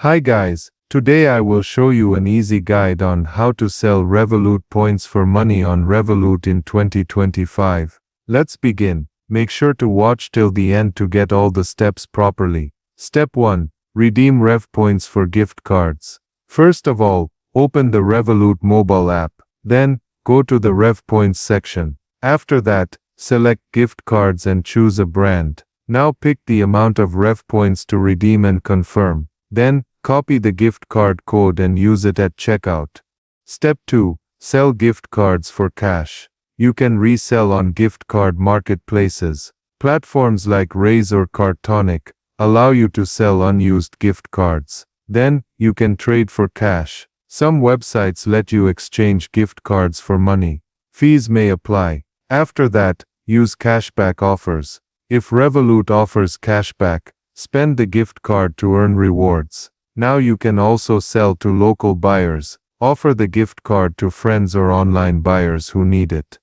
Hi guys, today I will show you an easy guide on how to sell Revolut points for money on Revolut in 2025. Let's begin. Make sure to watch till the end to get all the steps properly. Step 1. Redeem RevPoints for gift cards. First of all, open the Revolut mobile app. Then, go to the RevPoints section. After that, select gift cards and choose a brand. Now pick the amount of RevPoints to redeem and confirm. Then, copy the gift card code and use it at checkout. Step 2. Sell gift cards for cash. You can resell on gift card marketplaces. Platforms like Raise or Cartonic allow you to sell unused gift cards. Then, you can trade for cash. Some websites let you exchange gift cards for money. Fees may apply. After that, use cashback offers. If Revolut offers cashback, spend the gift card to earn rewards. Now you can also sell to local buyers. Offer the gift card to friends or online buyers who need it.